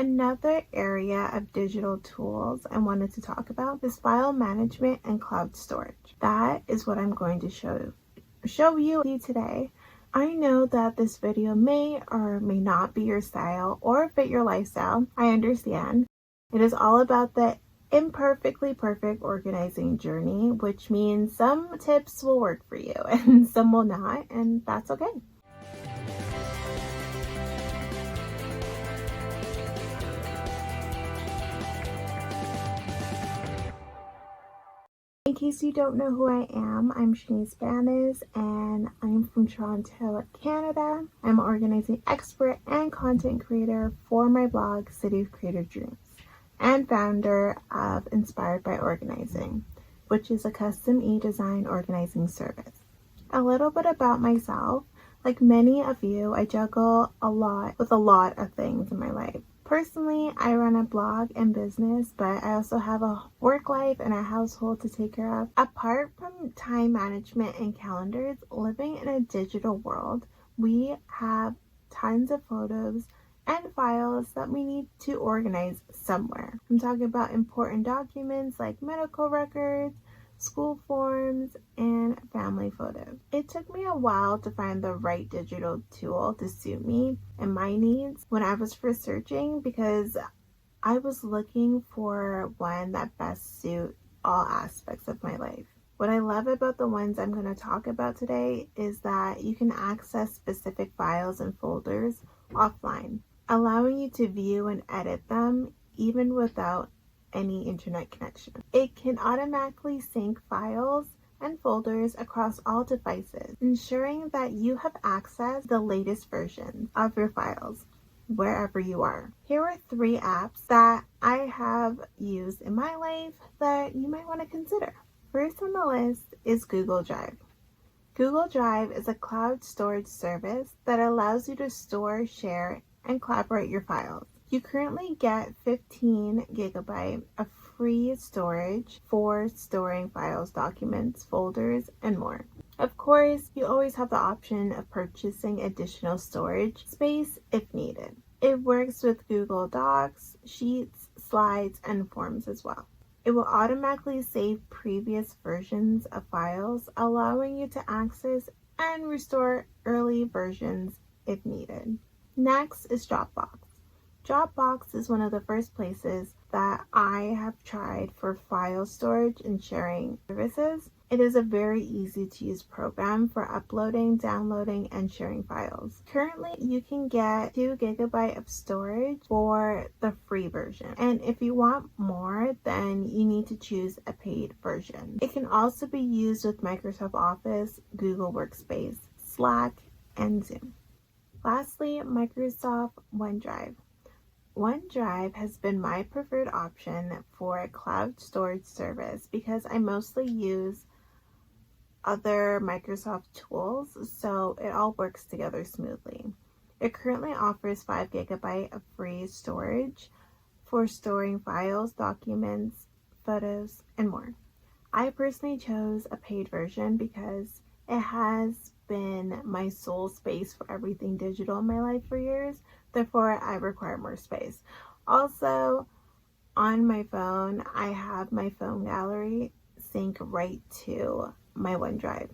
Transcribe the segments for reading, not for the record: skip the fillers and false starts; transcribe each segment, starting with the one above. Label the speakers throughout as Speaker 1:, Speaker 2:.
Speaker 1: Another area of digital tools I wanted to talk about is file management and cloud storage. That is what I'm going to show you today. I know that this video may or may not be your style or fit your lifestyle. I understand. It is all about the imperfectly perfect organizing journey, which means some tips will work for you and some will not, and that's okay. In case you don't know who I am, I'm Shanice Banis and I'm from Toronto, Canada. I'm an organizing expert and content creator for my blog, City of Creative Dreams, and founder of Inspired by Organizing, which is a custom e-design organizing service. A little bit about myself. Like many of you, I juggle a lot of things in my life. Personally, I run a blog and business, but I also have a work life and a household to take care of. Apart from time management and calendars, living in a digital world, we have tons of photos and files that we need to organize somewhere. I'm talking about important documents like medical records, school forms, and family photos. It took me a while to find the right digital tool to suit me and my needs when I was first searching, because I was looking for one that best suit all aspects of my life. What I love about the ones I'm going to talk about today is that you can access specific files and folders offline, allowing you to view and edit them even without any internet connection. It can automatically sync files and folders across all devices, ensuring that you have access to the latest version of your files wherever you are. Here are 3 apps that I have used in my life that you might want to consider. First on the list is Google Drive. Google Drive is a cloud storage service that allows you to store, share, and collaborate your files. You currently get 15 gigabytes of free storage for storing files, documents, folders, and more. Of course, you always have the option of purchasing additional storage space if needed. It works with Google Docs, Sheets, Slides, and Forms as well. It will automatically save previous versions of files, allowing you to access and restore early versions if needed. Next is Dropbox. Dropbox is one of the first places that I have tried for file storage and sharing services. It is a very easy to use program for uploading, downloading, and sharing files. Currently, you can get 2 gigabytes of storage for the free version. And if you want more, then you need to choose a paid version. It can also be used with Microsoft Office, Google Workspace, Slack, and Zoom. Lastly, Microsoft OneDrive. OneDrive has been my preferred option for a cloud storage service because I mostly use other Microsoft tools, so it all works together smoothly. It currently offers 5 gigabytes of free storage for storing files, documents, photos, and more. I personally chose a paid version because it has been my sole space for everything digital in my life for years. Therefore, I require more space. Also, on my phone, I have my phone gallery sync right to my OneDrive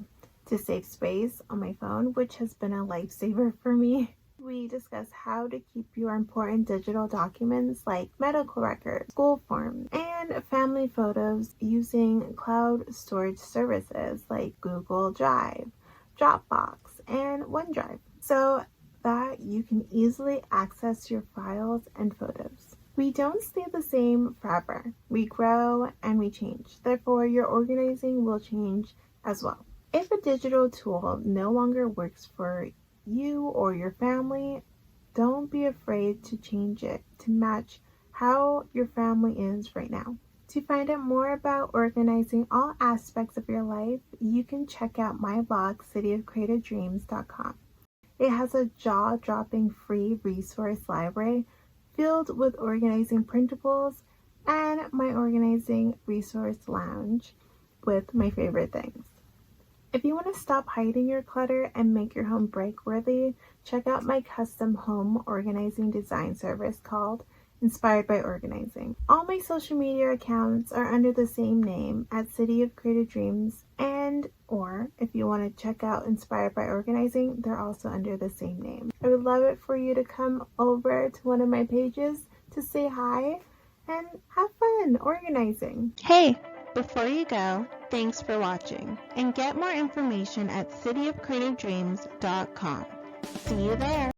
Speaker 1: to save space on my phone, which has been a lifesaver for me. We discuss how to keep your important digital documents like medical records, school forms, and family photos using cloud storage services like Google Drive, Dropbox, and OneDrive, so that you can easily access your files and photos. We don't stay the same forever. We grow and we change. Therefore, your organizing will change as well. If a digital tool no longer works for you or your family, don't be afraid to change it to match how your family is right now. To find out more about organizing all aspects of your life, you can check out my blog, cityofcreativedreams.com. It has a jaw-dropping free resource library filled with organizing printables and my organizing resource lounge with my favorite things. If you want to stop hiding your clutter and make your home break-worthy, check out my custom home organizing design service called inspired by organizing. All my social media accounts are under the same name at City of Creative Dreams, and or if you want to check out Inspired by Organizing, they're also under the same name. I would love it for you to come over to one of my pages to say hi and have fun organizing.
Speaker 2: Hey, before you go, thanks for watching, and get more information at cityofcreativedreams.com. See you there!